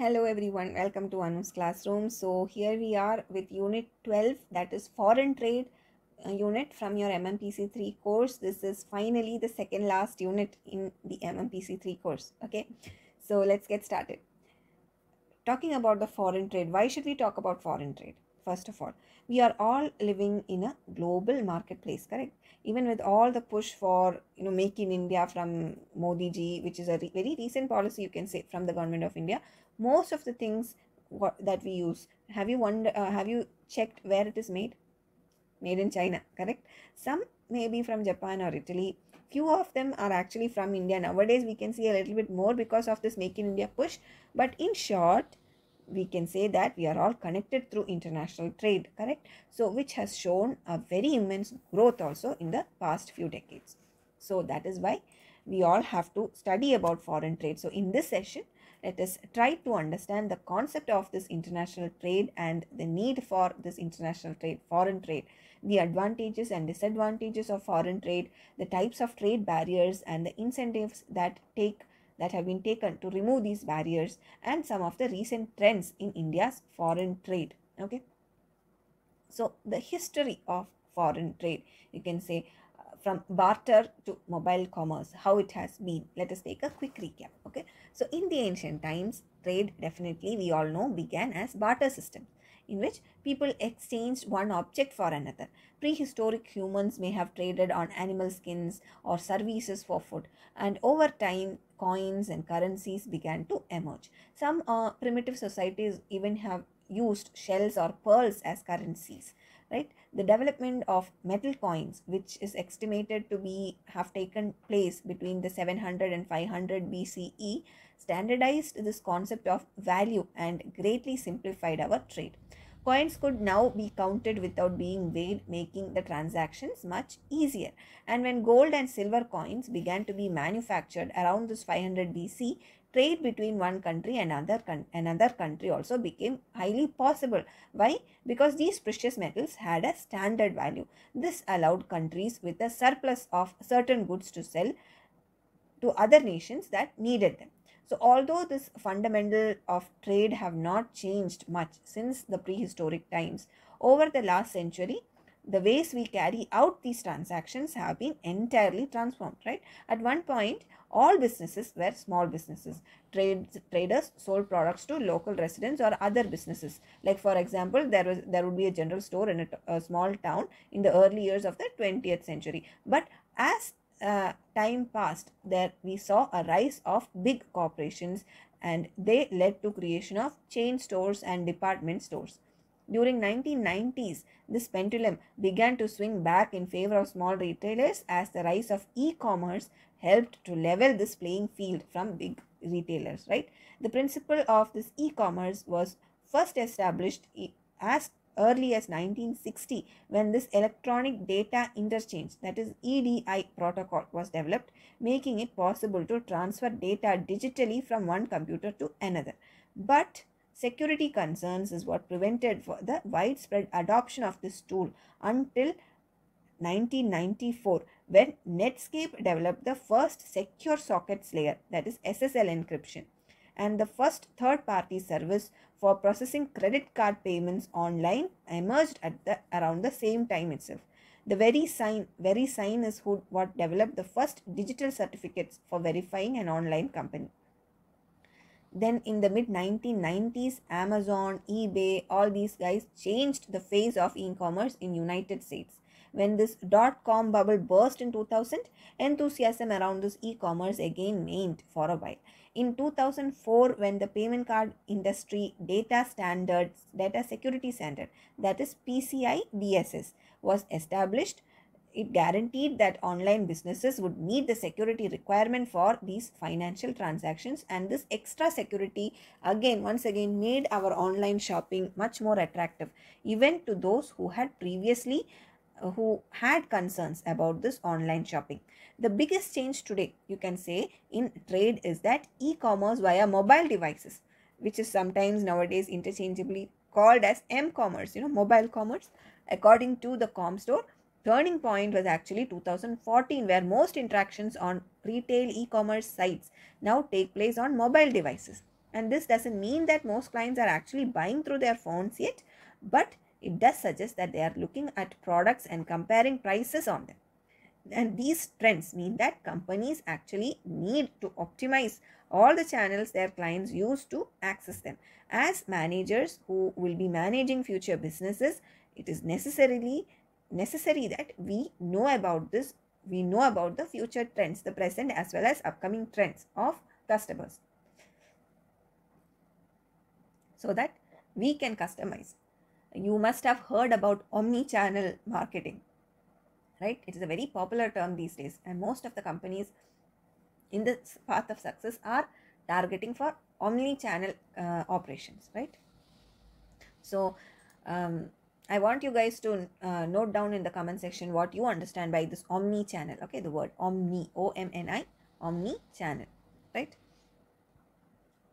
Hello everyone, welcome to Anu's classroom. So here we are with unit 12, that is foreign trade unit from your MMPC 3 course. This is finally the second last unit in the MMPC 3 course. Okay, so let's get started. Talking about the foreign trade, why should we talk about foreign trade? First of all, we are all living in a global marketplace, correct? Even with all the push for make in India from Modi ji, which is a very recent policy, you can say, from the government of India. Most of the things that we use, have you checked where it is made? Made in China, correct? Some may be from Japan or Italy. Few of them are actually from India. Nowadays we can see a little bit more because of this make in India push, but in short we can say that we are all connected through international trade, correct? So which has shown a very immense growth also in the past few decades. So that is why we all have to study about foreign trade. So in this session, let us try to understand the concept of this international trade and the need for this international trade, foreign trade, the advantages and disadvantages of foreign trade, the types of trade barriers and the incentives that have been taken to remove these barriers, and some of the recent trends in India's foreign trade. Okay, so the history of foreign trade, you can say, from barter to mobile commerce, how it has been. Let us take a quick recap. Okay, so in the ancient times, trade, definitely we all know, began as barter system in which people exchanged one object for another. Prehistoric humans may have traded on animal skins or services for food, and over time coins and currencies began to emerge. Some primitive societies even have used shells or pearls as currencies, right? The development of metal coins, which is estimated to be have taken place between the 700 and 500 BCE, standardized this concept of value and greatly simplified our trade. Coins could now be counted without being weighed, making the transactions much easier. And when gold and silver coins began to be manufactured around this 500 BC, trade between one country and another country also became highly possible. Why? Because these precious metals had a standard value. This allowed countries with a surplus of certain goods to sell to other nations that needed them. So although this fundamental of trade have not changed much since the prehistoric times, over the last century, the ways we carry out these transactions have been entirely transformed, right? At one point, all businesses were small businesses. Traders sold products to local residents or other businesses. Like for example, there would be a general store in a small town in the early years of the 20th century. But as time passed, there we saw a rise of big corporations, and they led to creation of chain stores and department stores. During 1990s, this pendulum began to swing back in favor of small retailers as the rise of e-commerce helped to level this playing field from big retailers, right? The principle of this e-commerce was first established as early as 1960, when this electronic data interchange, that is EDI protocol, was developed, making it possible to transfer data digitally from one computer to another. But security concerns is what prevented for the widespread adoption of this tool until 1994, when Netscape developed the first secure sockets layer, that is SSL encryption, and the first third-party service for processing credit card payments online emerged at around the same time itself. The very sign is what developed the first digital certificates for verifying an online company. Then in the mid 1990s, Amazon, eBay, all these guys changed the face of e-commerce in United States. When this dot-com bubble burst in 2000, enthusiasm around this e-commerce again waned for a while. In 2004, when the payment card industry data security standard, that is PCI DSS, was established, it guaranteed that online businesses would meet the security requirement for these financial transactions, and this extra security once again made our online shopping much more attractive, even to those who had previously who had concerns about this online shopping. The biggest change today, you can say, in trade is that e-commerce via mobile devices, which is sometimes nowadays interchangeably called as m-commerce, mobile commerce. According to the Comstore, turning point was actually 2014, where most interactions on retail e-commerce sites now take place on mobile devices. And this doesn't mean that most clients are actually buying through their phones yet, but it does suggest that they are looking at products and comparing prices on them. And these trends mean that companies actually need to optimize all the channels their clients use to access them. As managers who will be managing future businesses, it is necessary that we know about this. We know about the future trends, the present as well as upcoming trends of customers, so that we can customize. You must have heard about omni-channel marketing, right? It is a very popular term these days, and most of the companies in this path of success are targeting for omni-channel operations, right? So I want you guys to note down in the comment section what you understand by this omni-channel. Okay, the word omni, O-M-N-I, omni-channel, right?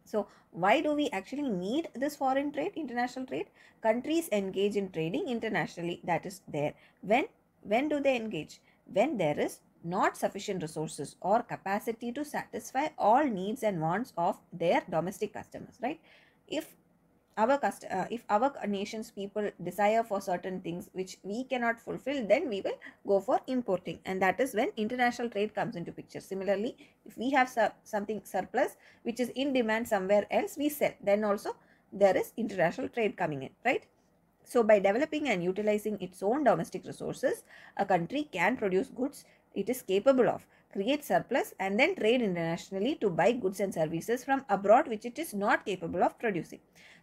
So why do we actually need this foreign trade, international trade? Countries engage in trading internationally, that is there. When do they engage? When there is not sufficient resources or capacity to satisfy all needs and wants of their domestic customers, right? If our nation's people desire for certain things which we cannot fulfill, then we will go for importing, and that is when international trade comes into picture. Similarly, if we have something surplus which is in demand somewhere else, we sell, then also there is international trade coming in, right? So by developing and utilizing its own domestic resources, a country can produce goods it is capable of, create surplus, and then trade internationally to buy goods and services from abroad which it is not capable of producing.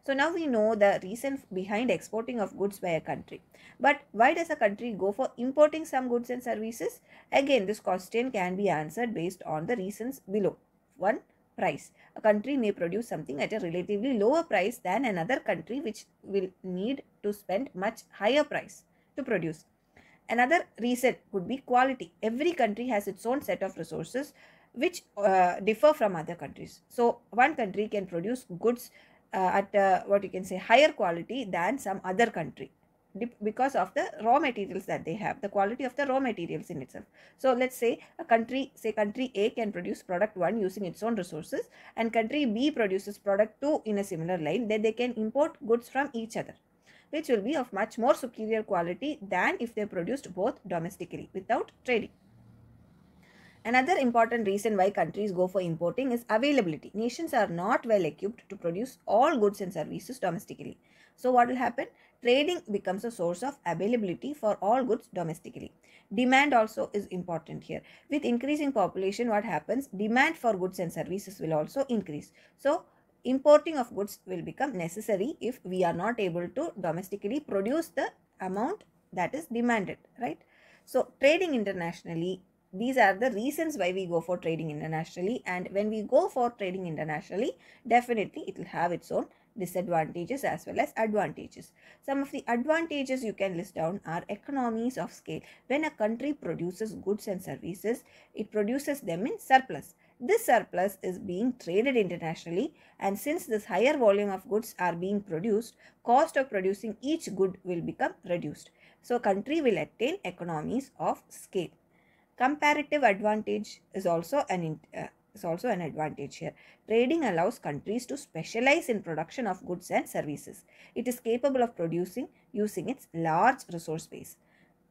So now we know the reason behind exporting of goods by a country. But why does a country go for importing some goods and services? Again, this question can be answered based on the reasons below. 1. Price. A country may produce something at a relatively lower price than another country which will need to spend much higher price to produce. Another reason could be quality. Every country has its own set of resources which differ from other countries. So one country can produce goods at what you can say higher quality than some other country because of the raw materials that they have, the quality of the raw materials in itself. So let's say country A can produce product 1 using its own resources, and country B produces product 2 in a similar line. Then they can import goods from each other, which will be of much more superior quality than if they produced both domestically without trading. Another important reason why countries go for importing is availability. Nations are not well equipped to produce all goods and services domestically. So what will happen? Trading becomes a source of availability for all goods domestically. Demand also is important here. With increasing population, what happens? Demand for goods and services will also increase. So importing of goods will become necessary if we are not able to domestically produce the amount that is demanded, right? So trading internationally, these are the reasons why we go for trading internationally. And when we go for trading internationally, definitely it will have its own disadvantages as well as advantages. Some of the advantages you can list down are economies of scale. When a country produces goods and services, it produces them in surplus. This surplus is being traded internationally, and since this higher volume of goods are being produced, cost of producing each good will become reduced. So country will attain economies of scale. Comparative advantage is also an advantage here. Trading allows countries to specialize in production of goods and services. It is capable of producing using its large resource base.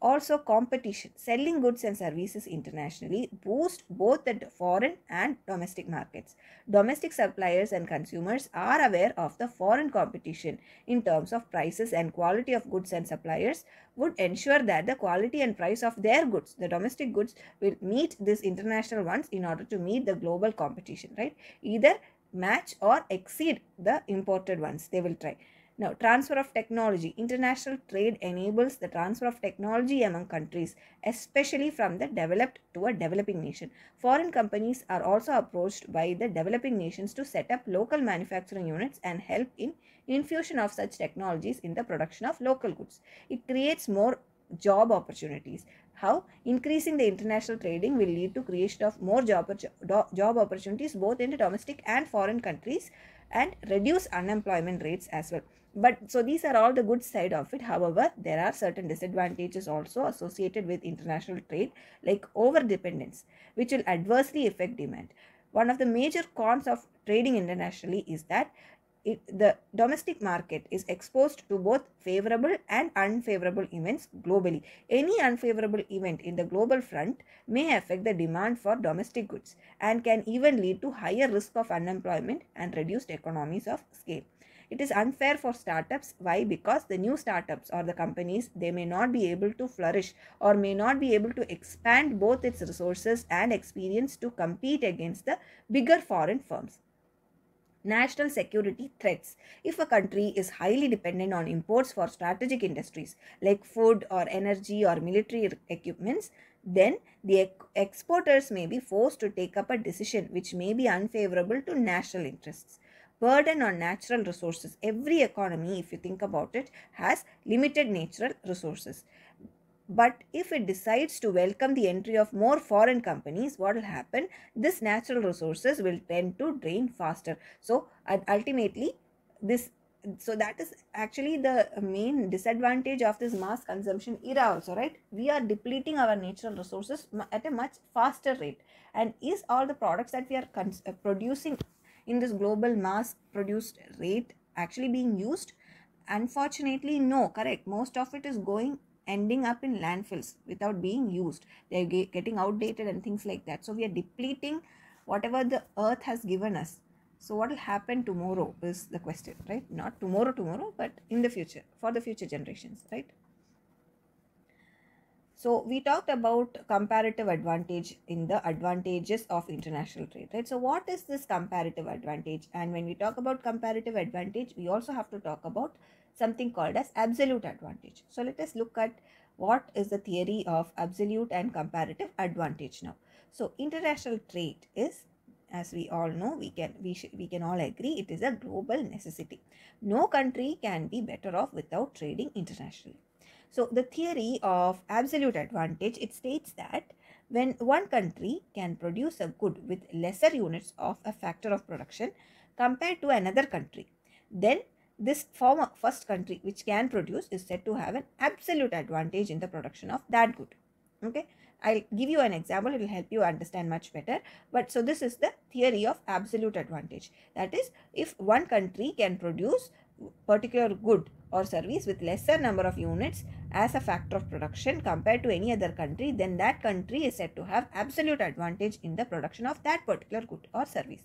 Also, competition. Selling goods and services internationally boosts both the foreign and domestic markets. Domestic suppliers and consumers are aware of the foreign competition in terms of prices and quality of goods, and suppliers would ensure that the quality and price of their goods, the domestic goods, will meet these international ones in order to meet the global competition, right? Either match or exceed the imported ones, they will try. Now, transfer of technology. International trade enables the transfer of technology among countries, especially from the developed to a developing nation. Foreign companies are also approached by the developing nations to set up local manufacturing units and help in infusion of such technologies in the production of local goods. It creates more job opportunities. How? Increasing the international trading will lead to creation of more job opportunities both in the domestic and foreign countries, and reduce unemployment rates as well. But so these are all the good side of it. However, there are certain disadvantages also associated with international trade, like over dependence, which will adversely affect demand. one of the major cons of trading internationally is that the domestic market is exposed to both favorable and unfavorable events globally. Any unfavorable event in the global front may affect the demand for domestic goods and can even lead to higher risk of unemployment and reduced economies of scale. It is unfair for startups. Why? Because the new startups or the companies, they may not be able to flourish or may not be able to expand both its resources and experience to compete against the bigger foreign firms. National security threats. If a country is highly dependent on imports for strategic industries like food or energy or military equipments, then the exporters may be forced to take up a decision which may be unfavorable to national interests. Burden on natural resources. Every economy, if you think about it, has limited natural resources. But if it decides to welcome the entry of more foreign companies, what will happen? This natural resources will tend to drain faster. So ultimately, this so that is actually the main disadvantage of this mass consumption era also, right? We are depleting our natural resources at a much faster rate. And is all the products that we are producing in this global mass produced rate actually being used? Unfortunately, no. Correct. Most of it is ending up in landfills without being used. They're getting outdated and things like that. So we are depleting whatever the earth has given us. So what will happen tomorrow is the question, right? Not tomorrow, but in the future, for the future generations, right? So we talked about comparative advantage in the advantages of international trade, right? So what is this comparative advantage? And when we talk about comparative advantage, we also have to talk about something called as absolute advantage. So let us look at what is the theory of absolute and comparative advantage now. So international trade is, as we all know, we can all agree, it is a global necessity. No country can be better off without trading internationally. So the theory of absolute advantage, it states that when one country can produce a good with lesser units of a factor of production compared to another country, then this first country which can produce is said to have an absolute advantage in the production of that good. Okay, I'll give you an example, it will help you understand much better. But so this is the theory of absolute advantage. That is, if one country can produce particular good or service with lesser number of units as a factor of production compared to any other country, then that country is said to have absolute advantage in the production of that particular good or service.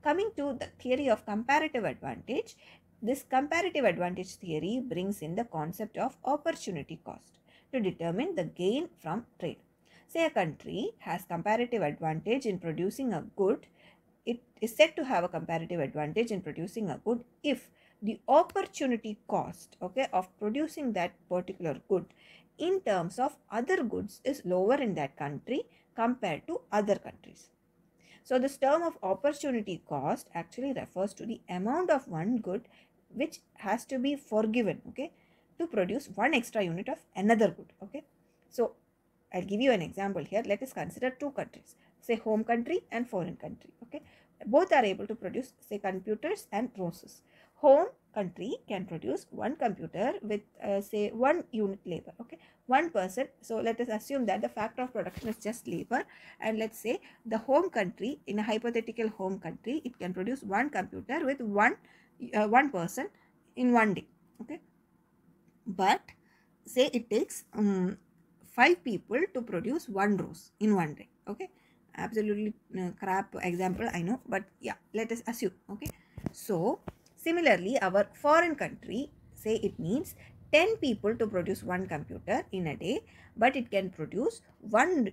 Coming to the theory of comparative advantage, this comparative advantage theory brings in the concept of opportunity cost to determine the gain from trade. Say a country has comparative advantage in producing a good, it is said to have a comparative advantage in producing a good if the opportunity cost, okay, of producing that particular good in terms of other goods is lower in that country compared to other countries. So this term of opportunity cost actually refers to the amount of one good which has to be forgiven, okay, to produce one extra unit of another good. Okay, so I'll give you an example here. Let us consider two countries, say home country and foreign country. Okay, both are able to produce, say, computers and roses. Home country can produce one computer with say one unit labor, okay, one person. So let us assume that the factor of production is just labor, and let's say the home country, in a hypothetical home country, it can produce one computer with one person in one day. Okay, but say it takes 5 people to produce one rose in one day. Okay, absolutely crap example, I know, but yeah, let us assume. Okay, so similarly, our foreign country, say it needs 10 people to produce one computer in a day, but it can produce one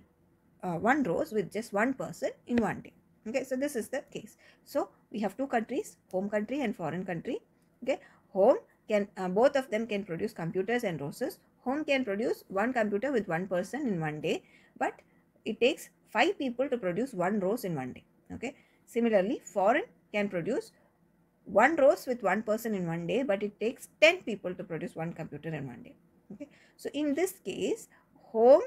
rose with just one person in one day. Okay, so this is the case. So we have two countries, home country and foreign country. Okay, home can both of them can produce computers and roses. Home can produce one computer with one person in one day, but it takes 5 people to produce one rose in one day. Okay, similarly, foreign can produce one rose with one person in one day, but it takes 10 people to produce one computer in one day. Okay, so in this case, home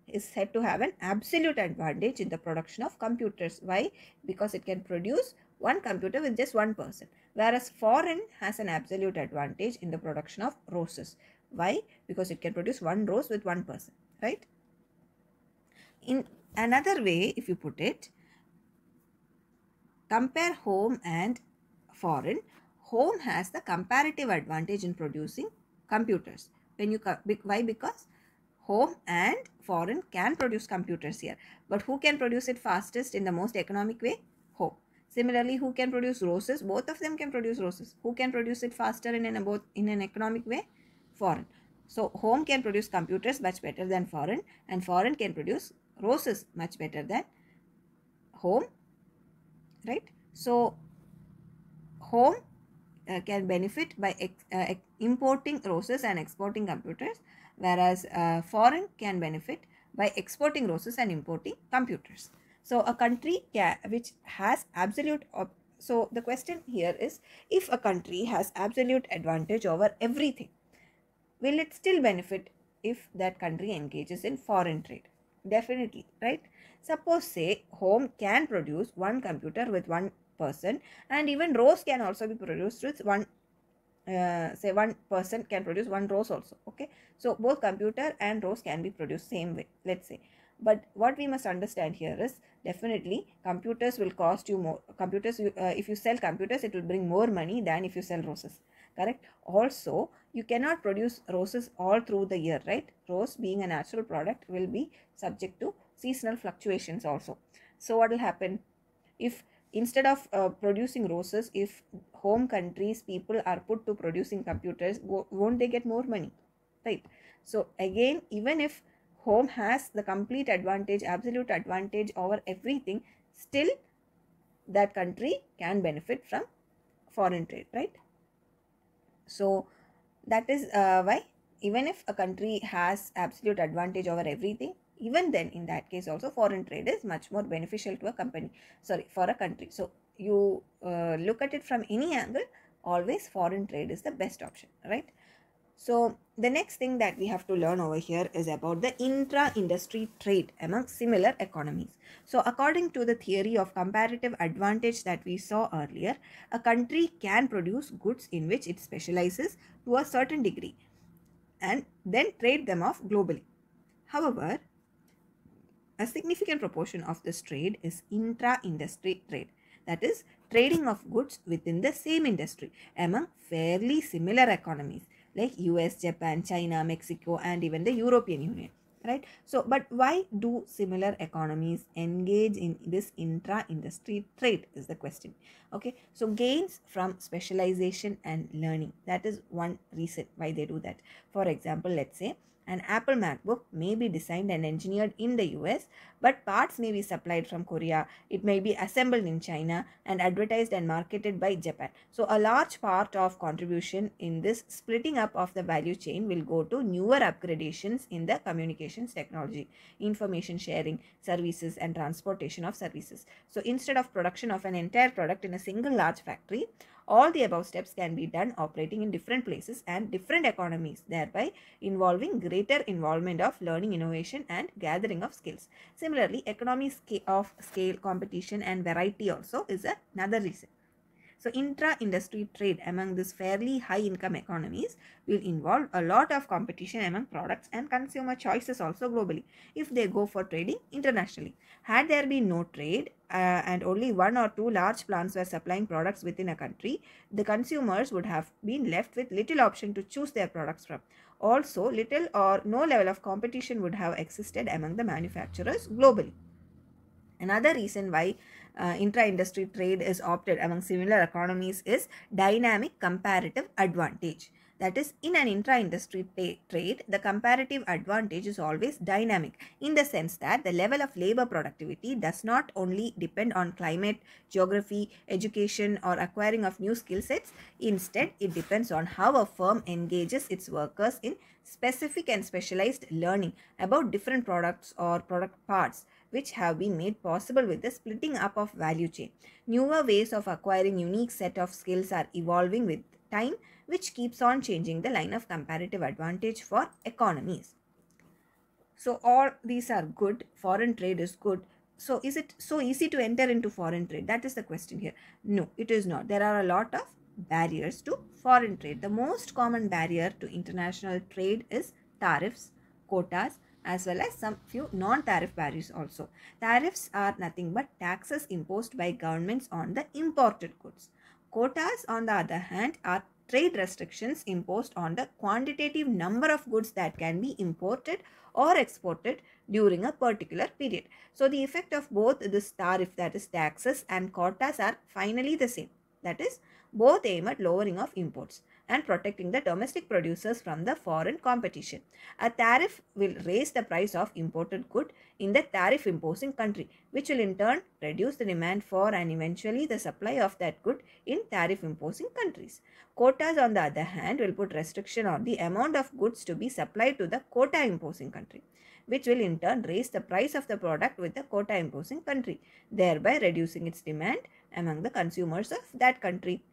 is said to have an absolute advantage in the production of computers. Why? Because it can produce one computer with just one person, whereas foreign has an absolute advantage in the production of roses. Why? Because it can produce one rose with one person, right? In another way, if you put it, compare home and foreign, home has the comparative advantage in producing computers. Why? Because home and foreign can produce computers here, but who can produce it fastest in the most economic way? Home. Similarly, who can produce roses? Both of them can produce roses. Who can produce it faster in an economic way? Foreign. So home can produce computers much better than foreign, and foreign can produce roses much better than home, right? So home can benefit by importing roses and exporting computers, whereas foreign can benefit by exporting roses and importing computers. So a country which has absolute so the question here is, if a country has absolute advantage over everything, will it still benefit if that country engages in foreign trade? Definitely, right? Suppose, say, home can produce one computer with one person, and even rose can also be produced with one, say one person can produce one rose also. Okay, so both computer and rose can be produced same way, let's say. But what we must understand here is, definitely computers will cost you more. Computers, if you sell computers, it will bring more money than if you sell roses, correct? Also, you cannot produce roses all through the year, right? Rose, being a natural product, will be subject to seasonal fluctuations also. So what will happen if, instead of producing roses, if home countries people are put to producing computers, won't they get more money, right? So again, even if home has the complete advantage, absolute advantage over everything, still that country can benefit from foreign trade, right? So that is why, even if a country has absolute advantage over everything, even then in that case also foreign trade is much more beneficial to a company, for a country. So you look at it from any angle, always foreign trade is the best option, right? So the next thing that we have to learn over here is about the intra-industry trade among similar economies. So according to the theory of comparative advantage that we saw earlier, a country can produce goods in which it specializes to a certain degree and then trade them off globally. However, a significant proportion of this trade is intra-industry trade, that is, trading of goods within the same industry among fairly similar economies like US, Japan, China, Mexico, and even the European Union, right? So, but why do similar economies engage in this intra-industry trade is the question. Okay, so gains from specialization and learning, that is one reason why they do that. For example, let's say an Apple MacBook may be designed and engineered in the US, but parts may be supplied from Korea. It may be assembled in China and advertised and marketed by Japan. So a large part of contribution in this splitting up of the value chain will go to newer upgradations in the communications technology, information sharing, services, and transportation of services. So instead of production of an entire product in a single large factory, all the above steps can be done operating in different places and different economies, thereby involving greater involvement of learning, innovation, and gathering of skills. Similarly, economies of scale, competition, and variety also is another reason. So intra-industry trade among these fairly high-income economies will involve a lot of competition among products and consumer choices also globally if they go for trading internationally. Had there been no trade and only one or two large plants were supplying products within a country, the consumers would have been left with little option to choose their products from. Also, little or no level of competition would have existed among the manufacturers globally. Another reason why intra-industry trade is opted among similar economies is dynamic comparative advantage. That is, in an intra-industry trade, the comparative advantage is always dynamic in the sense that the level of labor productivity does not only depend on climate, geography, education, or acquiring of new skill sets. Instead, it depends on how a firm engages its workers in specific and specialized learning about different products or product parts, which have been made possible with the splitting up of value chain. Newer ways of acquiring unique set of skills are evolving with time, which keeps on changing the line of comparative advantage for economies. So all these are good. Foreign trade is good. So is it so easy to enter into foreign trade? That is the question here. No, it is not. There are a lot of barriers to foreign trade. The most common barrier to international trade is tariffs, quotas, as well as some few non-tariff barriers also. Tariffs are nothing but taxes imposed by governments on the imported goods. Quotas, on the other hand, are trade restrictions imposed on the quantitative number of goods that can be imported or exported during a particular period. So the effect of both this tariff, that is taxes, and quotas are finally the same. That is, both aim at lowering of imports and protecting the domestic producers from the foreign competition. A tariff will raise the price of imported good in the tariff imposing country, which will in turn reduce the demand for and eventually the supply of that good in tariff imposing countries. Quotas, on the other hand, will put restriction on the amount of goods to be supplied to the quota imposing country, which will in turn raise the price of the product with the quota imposing country, thereby reducing its demand among the consumers of that country.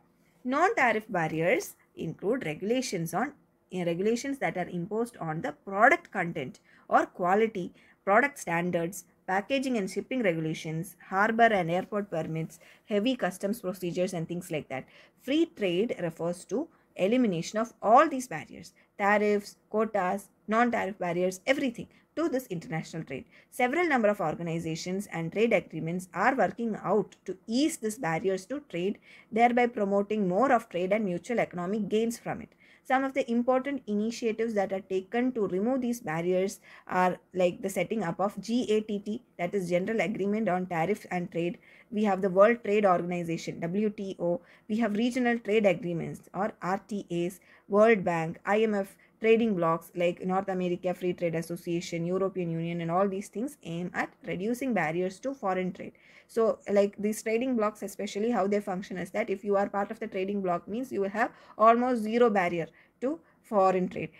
Non-tariff barriers include regulations that are imposed on the product content or quality, product standards, packaging and shipping regulations, harbor and airport permits, heavy customs procedures, and things like that. Free trade refers to elimination of all these barriers, tariffs, quotas, non-tariff barriers, everything to this international trade. Several number of organizations and trade agreements are working out to ease these barriers to trade, thereby promoting more of trade and mutual economic gains from it. Some of the important initiatives that are taken to remove these barriers are like the setting up of GATT, that is General Agreement on Tariff and Trade. We have the World Trade Organization, WTO. We have regional trade agreements or RTAs, World Bank, IMF, trading blocs like North America Free Trade Association, European Union, and all these things aim at reducing barriers to foreign trade. So like these trading blocs, especially how they function is that if you are part of the trading bloc means you will have almost zero barrier to foreign trade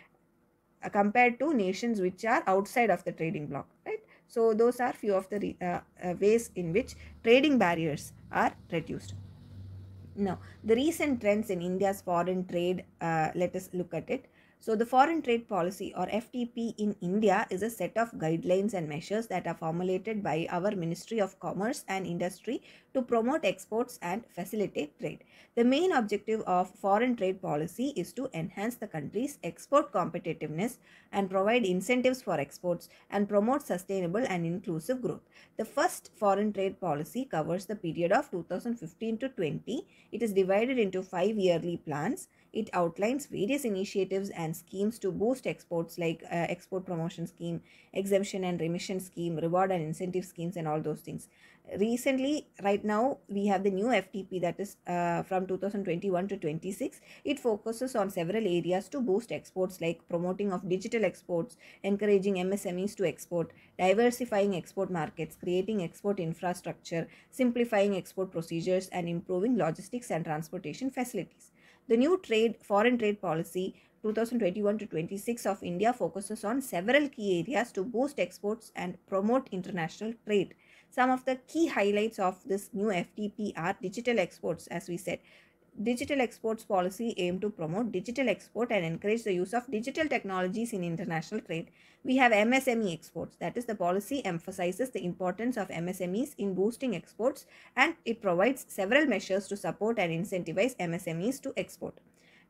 compared to nations which are outside of the trading bloc, right? So those are few of the ways in which trading barriers are reduced. Now, the recent trends in India's foreign trade, let us look at it. So, the Foreign Trade Policy or FTP in India is a set of guidelines and measures that are formulated by our Ministry of Commerce and Industry to promote exports and facilitate trade. The main objective of foreign trade policy is to enhance the country's export competitiveness and provide incentives for exports and promote sustainable and inclusive growth. The first foreign trade policy covers the period of 2015 to 20. It is divided into 5 yearly plans. It outlines various initiatives and schemes to boost exports like export promotion scheme, exemption and remission scheme, reward and incentive schemes, and all those things. Recently, right now, we have the new FTP, that is from 2021 to 26. It focuses on several areas to boost exports like promoting of digital exports, encouraging MSMEs to export, diversifying export markets, creating export infrastructure, simplifying export procedures, and improving logistics and transportation facilities. The new foreign trade policy 2021 to 26 of India focuses on several key areas to boost exports and promote international trade. Some of the key highlights of this new FTP are digital exports, as we said. Digital exports policy aim to promote digital export and encourage the use of digital technologies in international trade. We have MSME exports, that is the policy emphasizes the importance of MSMEs in boosting exports, and it provides several measures to support and incentivize MSMEs to export.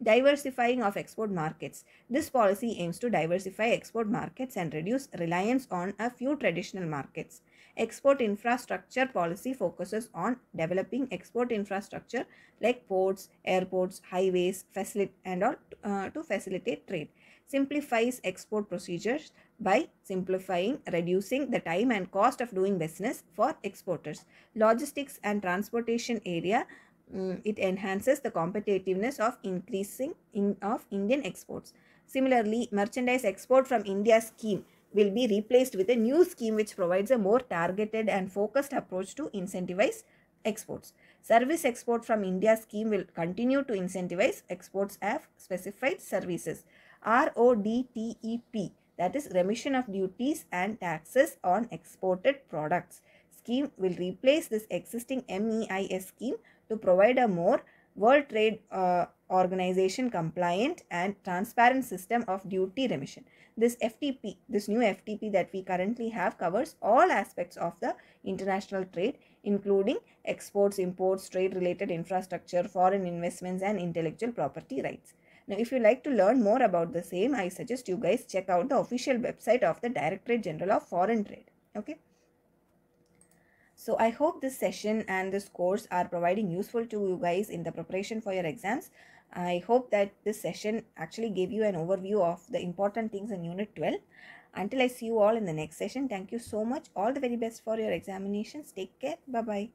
Diversifying of export markets. This policy aims to diversify export markets and reduce reliance on a few traditional markets. Export infrastructure policy focuses on developing export infrastructure like ports, airports, highways, to facilitate trade. Simplifies export procedures by reducing the time and cost of doing business for exporters. Logistics and transportation area. It enhances the competitiveness of Indian exports. Similarly, merchandise export from India scheme will be replaced with a new scheme which provides a more targeted and focused approach to incentivize exports. Service export from India scheme will continue to incentivize exports of specified services. RODTEP, that is remission of duties and taxes on exported products scheme, will replace this existing MEIS scheme to provide a more World Trade Organization compliant and transparent system of duty remission. This new FTP that we currently have covers all aspects of the international trade, including exports, imports, trade related infrastructure, foreign investments, and intellectual property rights. Now, if you like to learn more about the same, I suggest you guys check out the official website of the Directorate General of Foreign Trade. Okay. So I hope this session and this course are providing useful to you guys in the preparation for your exams. I hope that this session actually gave you an overview of the important things in Unit 12. Until I see you all in the next session, thank you so much. All the very best for your examinations. Take care. Bye-bye.